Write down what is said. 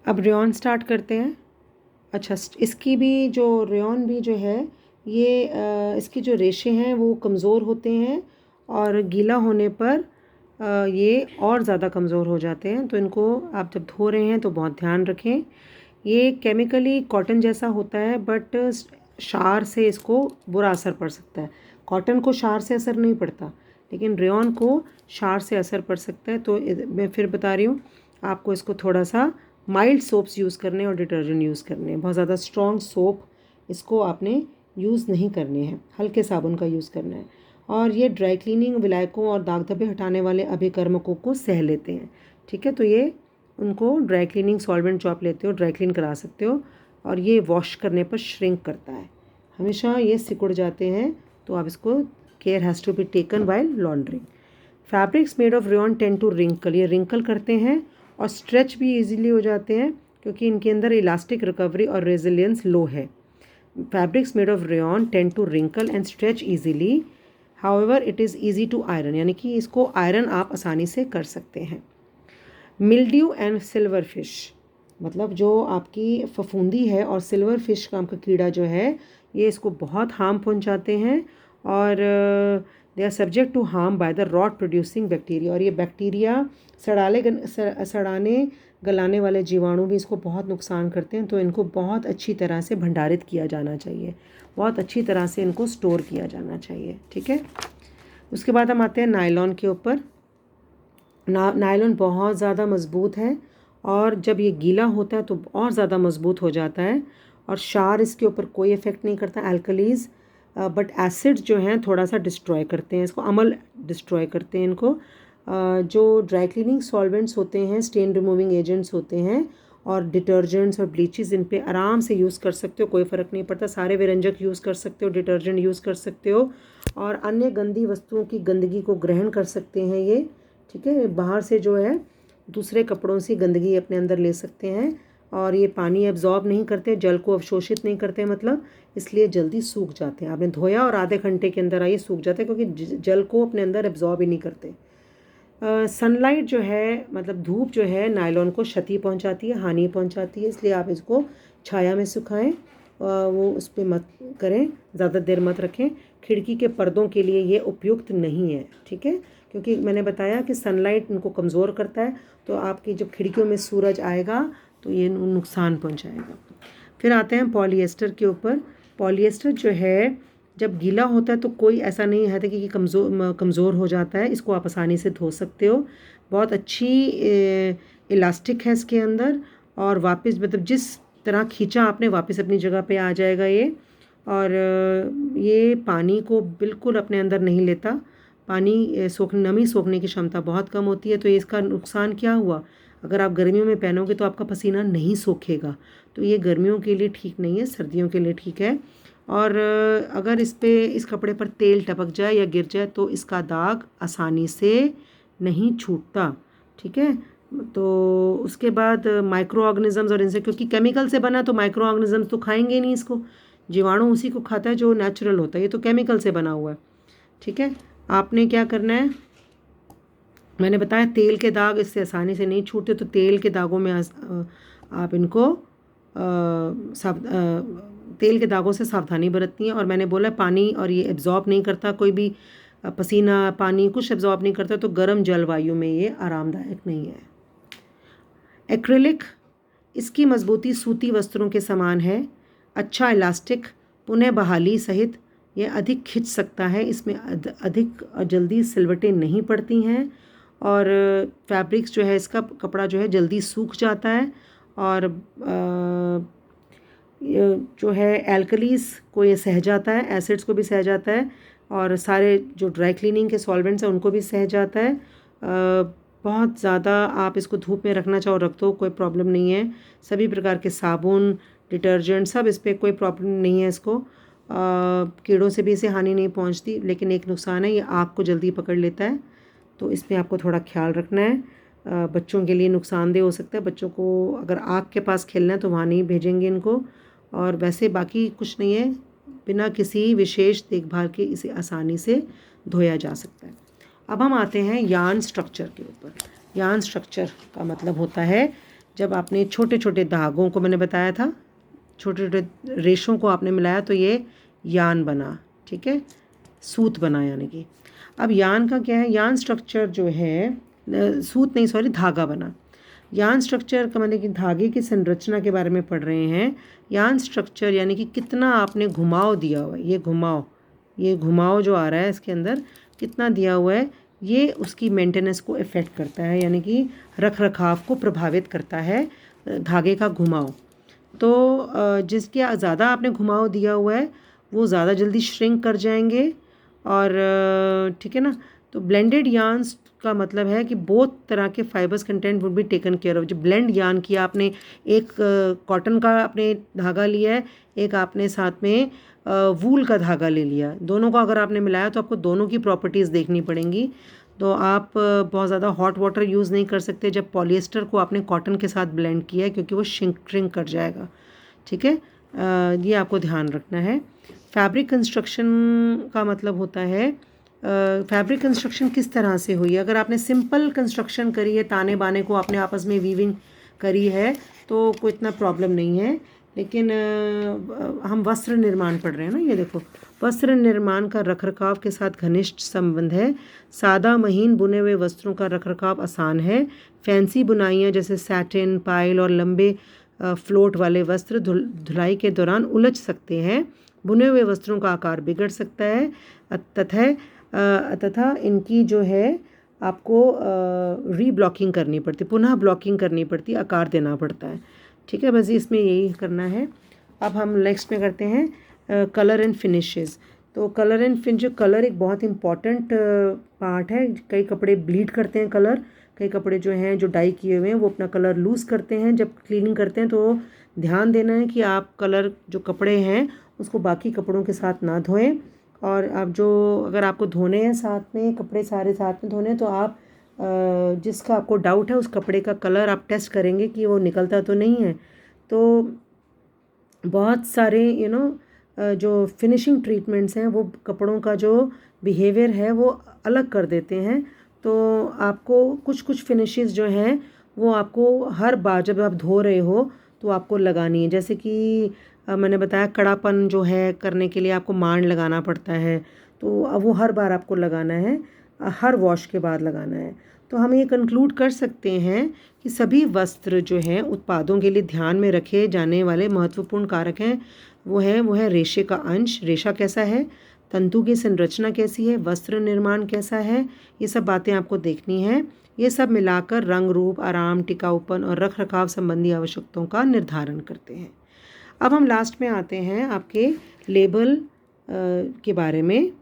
अब rayon start करते हैं। अच्छा, इसकी भी जो रेयॉन भी जो है ये इसकी जो रेशे हैं वो कमज़ोर होते हैं और गीला होने पर ये और ज़्यादा कमज़ोर हो जाते हैं। तो इनको आप जब धो रहे हैं तो बहुत ध्यान रखें। ये केमिकली कॉटन जैसा होता है बट शार से इसको बुरा असर पड़ सकता है। कॉटन को शार से असर नहीं पड़ता लेकिन रेयॉन को शार से असर पड़ सकता है। तो मैं फिर बता रही हूँ, आपको इसको थोड़ा सा माइल्ड सोप्स यूज़ करने और डिटर्जेंट यूज़ करने हैं। बहुत ज़्यादा स्ट्रॉन्ग सोप इसको आपने यूज़ नहीं करने हैं, हल्के साबुन का यूज़ करना है। और ये ड्राई क्लीनिंग विलायकों और दाग धब्बे हटाने वाले अभिकर्मकों को सह लेते हैं। ठीक है, तो ये उनको ड्राई क्लीनिंग सॉल्वेंट जो आप लेते हो ड्राई क्लीन करा सकते हो और ये वॉश करने पर श्रिंक करता है। हमेशा ये सिकुड़ जाते हैं तो आप इसको care has to be taken while laundering. Fabrics made of rayon tend to wrinkle, ये रिंकल करते हैं और स्ट्रेच भी इजीली हो जाते हैं क्योंकि इनके अंदर इलास्टिक रिकवरी और रेजिलियंस लो है। Fabrics made of rayon tend to wrinkle and stretch easily, however it is easy to iron, यानी कि इसको आयरन आप आसानी से कर सकते हैं। मिल्ड्यू एंड सिल्वर फिश, मतलब जो आपकी फफूंदी है और सिल्वर फिश का कीड़ा जो है ये इसको बहुत हार्म पहुंचाते हैं और they are subject to harm by the rot producing bacteria. और ये बैक्टीरिया सड़ाने गलाने वाले जीवाणु भी इसको बहुत नुकसान करते हैं। तो इनको बहुत अच्छी तरह से भंडारित किया जाना चाहिए, बहुत अच्छी तरह से इनको स्टोर किया जाना चाहिए। ठीक है, उसके बाद हम आते हैं नायलॉन के ऊपर। नायलॉन बहुत ज़्यादा मज़बूत है और जब ये गीला होता है तो और ज़्यादा मज़बूत हो जाता है और शार इसके ऊपर कोई इफ़ेक्ट नहीं करता। एल्कलीज बट एसिड जो हैं थोड़ा सा डिस्ट्रॉय करते हैं इसको, अमल डिस्ट्रॉय करते हैं इनको। जो ड्राई क्लीनिंग सॉल्वेंट्स होते हैं, स्टेन रिमूविंग एजेंट्स होते हैं और डिटर्जेंट्स और ब्लीचेस इन पे आराम से यूज़ कर सकते हो, कोई फ़र्क नहीं पड़ता। सारे व्यंजक यूज़ कर सकते हो, डिटर्जेंट यूज़ कर सकते हो और अन्य गंदी वस्तुओं की गंदगी को ग्रहण कर सकते हैं ये। ठीक है, बाहर से जो है दूसरे कपड़ों से गंदगी अपने अंदर ले सकते हैं और ये पानी एब्जॉर्ब नहीं करते, जल को अवशोषित नहीं करते, मतलब इसलिए जल्दी सूख जाते हैं। आपने धोया और आधे घंटे के अंदर आइए सूख जाते हैं क्योंकि जल को अपने अंदर एब्जॉर्ब ही नहीं करते। सनलाइट जो है, मतलब धूप जो है नायलॉन को क्षति पहुंचाती है, हानि पहुंचाती है, इसलिए आप इसको छाया में सुखाएं, वो उस पर मत करें, ज़्यादा देर मत रखें। खिड़की के पर्दों के लिए ये उपयुक्त नहीं है। ठीक है, क्योंकि मैंने बताया कि सनलाइट इनको कमज़ोर करता है, तो आपकी जब खिड़कियों में सूरज आएगा तो ये नुकसान पहुंचाएगा। फिर आते हैं पॉलिएस्टर के ऊपर। पॉलिएस्टर जो है जब गीला होता है तो कोई ऐसा नहीं है कि कमज़ोर हो जाता है, इसको आप आसानी से धो सकते हो। बहुत अच्छी इलास्टिक है इसके अंदर और वापस मतलब जिस तरह खींचा आपने वापस अपनी जगह पे आ जाएगा ये। और ये पानी को बिल्कुल अपने अंदर नहीं लेता, पानी नमी सोखने की क्षमता बहुत कम होती है। तो ये इसका नुकसान क्या हुआ, अगर आप गर्मियों में पहनोगे तो आपका पसीना नहीं सोखेगा, तो ये गर्मियों के लिए ठीक नहीं है, सर्दियों के लिए ठीक है। और अगर इस कपड़े पर तेल टपक जाए या गिर जाए तो इसका दाग आसानी से नहीं छूटता। ठीक है, तो उसके बाद माइक्रो ऑर्गेनिजम्स और इनसे, क्योंकि केमिकल से बना तो माइक्रो ऑर्गेनिजम्स तो खाएंगे नहीं इसको, जीवाणु उसी को खाता है जो नेचुरल होता है, ये तो केमिकल से बना हुआ है। ठीक है, आपने क्या करना है, मैंने बताया तेल के दाग इससे आसानी से नहीं छूटते, तो तेल के दागों में आप इनको तेल के दागों से सावधानी बरतनी है। और मैंने बोला पानी और ये एब्जॉर्ब नहीं करता, कोई भी पसीना पानी कुछ एब्जॉर्ब नहीं करता, तो गर्म जलवायु में ये आरामदायक नहीं है। एक्रिलिक, इसकी मजबूती सूती वस्त्रों के समान है, अच्छा इलास्टिक, पुनः बहाली सहित यह अधिक खिंच सकता है, इसमें अधिक जल्दी सिलवटें नहीं पड़ती हैं और फैब्रिक्स जो है इसका कपड़ा जो है जल्दी सूख जाता है और जो है एल्कलीज को ये सह जाता है, एसिड्स को भी सह जाता है और सारे जो ड्राई क्लीनिंग के सॉल्वेंट्स हैं उनको भी सह जाता है। बहुत ज़्यादा आप इसको धूप में रखना चाहो रख दो, कोई प्रॉब्लम नहीं है। सभी प्रकार के साबुन डिटर्जेंट सब इस पर कोई प्रॉब्लम नहीं है। इसको कीड़ों से भी इसे हानि नहीं पहुंचती, लेकिन एक नुकसान है, ये आग को जल्दी पकड़ लेता है, तो इसमें आपको थोड़ा ख्याल रखना है। बच्चों के लिए नुकसानदेह हो सकता है, बच्चों को अगर आग के पास खेलना है तो वहाँ नहीं भेजेंगे इनको। और वैसे बाकी कुछ नहीं है, बिना किसी विशेष देखभाल के इसे आसानी से धोया जा सकता है। अब हम आते हैं यार्न स्ट्रक्चर के ऊपर। यार्न स्ट्रक्चर का मतलब होता है जब आपने छोटे छोटे धागों को, मैंने बताया था, छोटे छोटे रेशों को आपने मिलाया तो ये यान बना, ठीक है, सूत बना यानी कि। अब यान का क्या है, यान स्ट्रक्चर जो है, सूत नहीं सॉरी, धागा बना। यान स्ट्रक्चर का मतलब कि धागे की संरचना के बारे में पढ़ रहे हैं। यान स्ट्रक्चर यानी कि कितना आपने घुमाव दिया हुआ है, ये घुमाव जो आ रहा है इसके अंदर कितना दिया हुआ है, ये उसकी मेंटेनेंस को इफ़ेक्ट करता है, यानी कि रख रखाव को प्रभावित करता है धागे का घुमाव। तो जिसके ज़्यादा आपने घुमाव दिया हुआ है वो ज़्यादा जल्दी श्रिंक कर जाएंगे। और ठीक है ना। तो ब्लेंडेड यार्न्स का मतलब है कि बोथ तरह के fibres content would be taken care of. जब ब्लेंड यार्न किया आपने, एक कॉटन का आपने धागा लिया है, एक आपने साथ में वूल का धागा ले लिया, दोनों को अगर आपने मिलाया तो आपको दोनों की प्रॉपर्टीज़ देखनी पड़ेंगी। तो आप बहुत ज़्यादा हॉट वाटर यूज़ नहीं कर सकते जब पॉलिएस्टर को आपने कॉटन के साथ ब्लेंड किया है, क्योंकि वो श्रिंक कर जाएगा, ठीक है। ये आपको ध्यान रखना है। फैब्रिक कंस्ट्रक्शन का मतलब होता है, फैब्रिक कंस्ट्रक्शन किस तरह से हुई है। अगर आपने सिंपल कंस्ट्रक्शन करी है, ताने बाने को आपने आपस में वीविंग करी है तो कोई इतना प्रॉब्लम नहीं है। लेकिन हम वस्त्र निर्माण पढ़ रहे हैं ना, ये देखो, वस्त्र निर्माण का रखरखाव के साथ घनिष्ठ संबंध है। सादा महीन बुने हुए वस्त्रों का रखरखाव आसान है। फैंसी बुनाइयाँ जैसे सैटिन, पाइल और लंबे फ्लोट वाले वस्त्र धुलाई के दौरान उलझ सकते हैं। बुने हुए वस्त्रों का आकार बिगड़ सकता है तथा इनकी जो है आपको रीब्लॉकिंग करनी पड़ती, पुनः ब्लॉकिंग करनी पड़ती, आकार देना पड़ता है, ठीक है। बस इसमें यही करना है। अब हम नेक्स्ट में करते हैं कलर एंड फिनिशेस। तो कलर एंड फिनिश, कलर एक बहुत इंपॉर्टेंट पार्ट है। कई कपड़े ब्लीड करते हैं कलर, कई कपड़े जो हैं जो डाई किए हुए हैं वो अपना कलर लूज़ करते हैं। जब क्लीनिंग करते हैं तो ध्यान देना है कि आप कलर जो कपड़े हैं उसको बाकी कपड़ों के साथ ना धोएं। और अब जो अगर आपको धोने हैं साथ में, कपड़े सारे साथ में धोने हैं, तो आप जिसका आपको डाउट है उस कपड़े का कलर आप टेस्ट करेंगे कि वो निकलता तो नहीं है। तो बहुत सारे जो फिनिशिंग ट्रीटमेंट्स हैं वो कपड़ों का जो बिहेवियर है वो अलग कर देते हैं। तो आपको कुछ फिनिशेस जो हैं वो आपको हर बार जब आप धो रहे हो तो आपको लगानी है। जैसे कि मैंने बताया कड़ापन जो है करने के लिए आपको मांड लगाना पड़ता है, तो अब वो हर बार आपको लगाना है, हर वॉश के बाद लगाना है। तो हम ये कंक्लूड कर सकते हैं कि सभी वस्त्र जो हैं उत्पादों के लिए ध्यान में रखे जाने वाले महत्वपूर्ण कारक हैं। वो है रेशे का अंश, रेशा कैसा है, तंतु की संरचना कैसी है, वस्त्र निर्माण कैसा है, ये सब बातें आपको देखनी है। ये सब मिलाकर रंग, रूप, आराम, टिकाऊपन और रख रखाव संबंधी आवश्यकताओं का निर्धारण करते हैं। अब हम लास्ट में आते हैं आपके लेबल के बारे में।